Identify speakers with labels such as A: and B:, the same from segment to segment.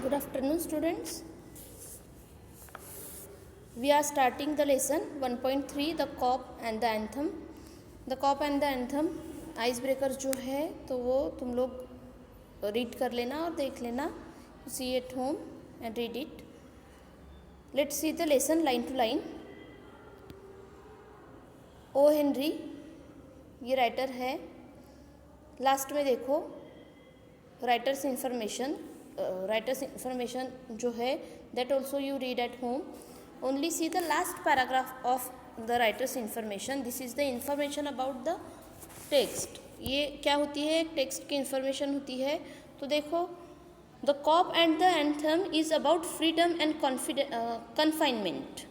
A: Good afternoon, students. We are starting the lesson 1.3 the cop and the anthem. The cop and the anthem ice breaker जो है तो वो तुम लोग read कर लेना और देख लेना. See at home and read it. Let's see the lesson line to line. O Henry ये राइटर है. लास्ट में देखो राइटर्स इन्फॉर्मेशन जो है that also you read at home. Only see the last paragraph of the writer's information. This is the information about the text. ये क्या होती है, टेक्स्ट की इंफॉर्मेशन होती है. तो देखो the cop and the anthem is about freedom and confinement.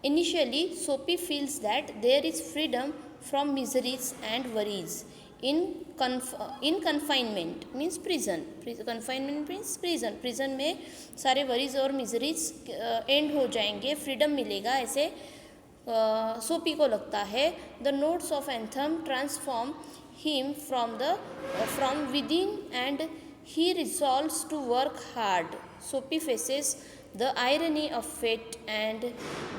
A: Initially Sophie feels that there is freedom from miseries and worries in confinement means prison. Confinement means prison में सारे वरीज और miseries and हो जाएंगे, freedom मिलेगा, ऐसे सोपी को लगता है. The notes of anthem transform him from within and he resolves to work hard. Sophie faces the irony of fate, and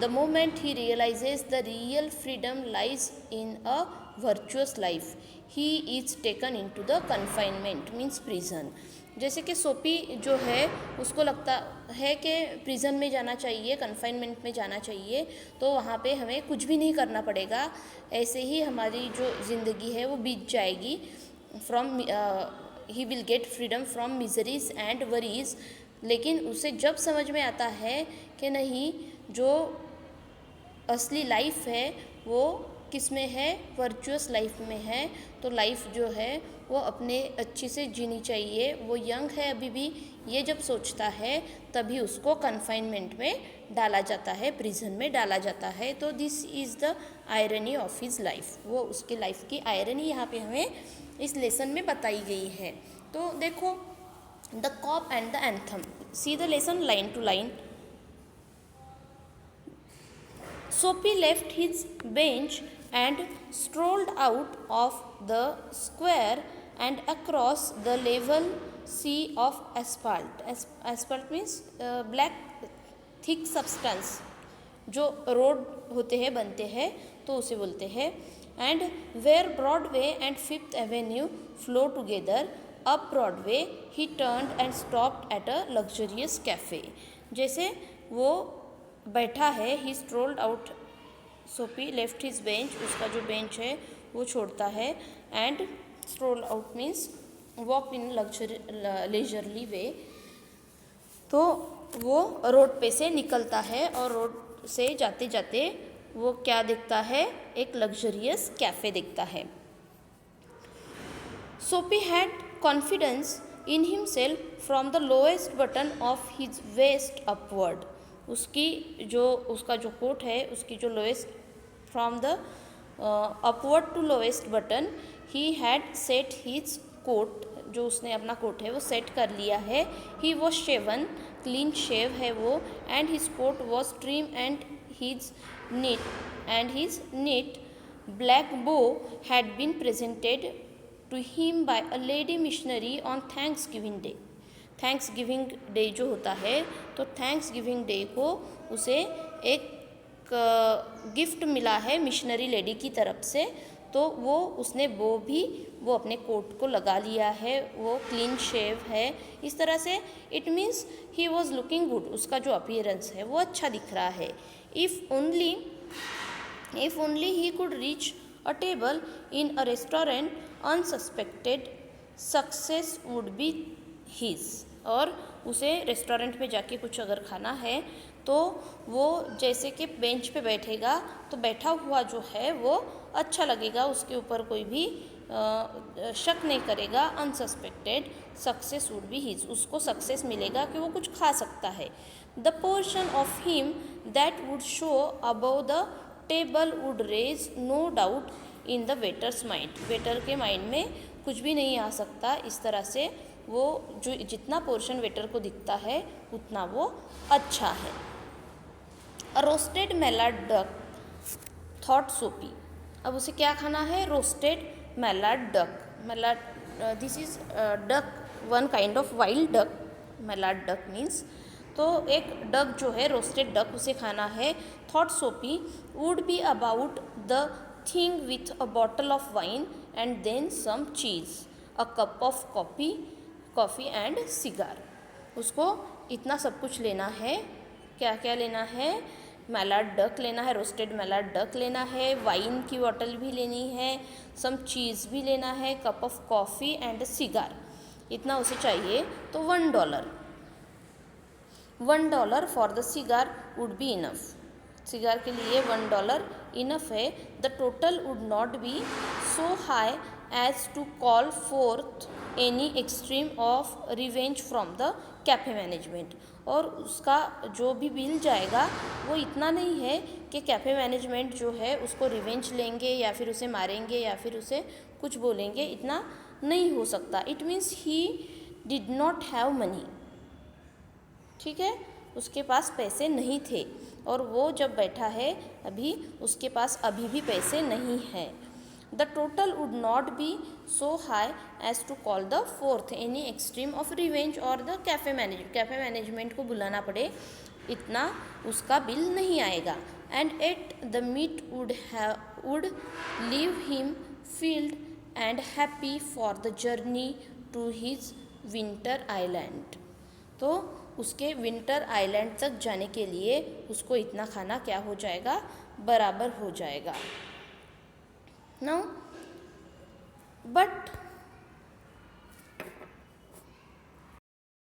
A: the moment he realizes the real freedom lies in a virtuous life, he is taken into the confinement means prison. जैसे कि सोपी जो है उसको लगता है कि prison में जाना चाहिए, कन्फाइनमेंट में जाना चाहिए, तो वहाँ पे हमें कुछ भी नहीं करना पड़ेगा, ऐसे ही हमारी जो ज़िंदगी है वो बीत जाएगी. From he will get freedom from miseries and worries. लेकिन उसे जब समझ में आता है कि नहीं, जो असली लाइफ है वो किस में है, वर्चुअस लाइफ में है. तो लाइफ जो है वो अपने अच्छी से जीनी चाहिए. वो यंग है अभी भी, ये जब सोचता है तभी उसको कन्फाइनमेंट में डाला जाता है, प्रिजन में डाला जाता है. तो this is the irony of his life. वो उसकी लाइफ की आयरनी यहाँ पे हमें इस लेसन में बताई गई है. तो देखो the cop and the anthem. See the lesson line to line. Sophie left his bench and strolled out of the square and across the level sea of asphalt. Asphalt means black thick substance. जो road होते हैं, बनते हैं, तो उसे बोलते हैं. And where Broadway and Fifth Avenue flow together, up Broadway he turned and stopped at a luxurious cafe. जैसे वो बैठा है, he strolled out. Soapy left his bench, उसका जो बेंच है वो छोड़ता है. And stroll out means walk in leisurely way. तो वो रोड पे से निकलता है और रोड से जाते जाते वो क्या देखता है, एक लग्जरियस कैफ़े देखता है. Soapy had confidence in himself from the lowest button of his vest upward. उसका जो कोट है, उसकी जो lowest from the upward to lowest button, he had set his coat. जो उसने अपना कोट है वो सेट कर लिया है. He was shaven, clean shave है वो. And his coat was trim and his neat black bow had been presented to him by a lady missionary on Thanksgiving Day. Thanksgiving Day जो होता है, तो Thanksgiving Day को उसे एक gift मिला है मिशनरी लेडी की तरफ से. तो वो उसने वो अपने कोट को लगा लिया है, वो क्लीन शेव है. इस तरह से it means he was looking good. उसका जो अपीयरेंस है वो अच्छा दिख रहा है. If only he could reach a table in a restaurant unsuspected, success would be his. और उसे रेस्टोरेंट में जाके कुछ अगर खाना है तो वो जैसे कि बेंच पे बैठेगा तो बैठा हुआ जो है वो अच्छा लगेगा, उसके ऊपर कोई भी शक नहीं करेगा. अनसस्पेक्टेड, सक्सेस वुड बी हिज. उसको सक्सेस मिलेगा कि वो कुछ खा सकता है. The portion of him that would show above the table would raise no doubt in the waiter's mind. Waiter के माइंड में कुछ भी नहीं आ सकता. इस तरह से वो जो जितना पोर्शन वेटर को दिखता है उतना वो अच्छा है. A roasted mallard duck, thought Sophie. अब उसे क्या खाना है, roasted mallard duck. Mallard, this is duck, one kind of wild duck. Mallard duck means, तो एक डक जो है, रोस्टेड डक, उसे खाना है। Thought Soapy would be about the thing with a bottle of wine and then some cheese, a cup of coffee and cigar. उसको इतना सब कुछ लेना है। क्या क्या लेना है? मैलाड डक लेना है, रोस्टेड मैलाड डक लेना है, वाइन की बॉटल भी लेनी है, सम चीज़ भी लेना है, cup of coffee and cigar, इतना उसे चाहिए। तो $1 for the cigar would be enough. Cigar के लिए $1 इनफ है। The total would not be so high as to call forth any extreme of revenge from the cafe management. और उसका जो भी बिल जाएगा वो इतना नहीं है कि कैफ़े मैनेजमेंट जो है उसको रिवेंज लेंगे या फिर उसे मारेंगे या फिर उसे कुछ बोलेंगे, इतना नहीं हो सकता। It means he did not have money, ठीक है, उसके पास पैसे नहीं थे, और वो जब बैठा है अभी, उसके पास अभी भी पैसे नहीं हैं। The total would not be so high as to call the forth any extreme of revenge और द कैफ़े मैनेजमेंट को बुलाना पड़े, इतना उसका बिल नहीं आएगा। And at the meat would leave him field and happy for the journey to his winter island. तो उसके विंटर आइलैंड तक जाने के लिए उसको इतना खाना क्या हो जाएगा? बराबर हो जाएगा। Now but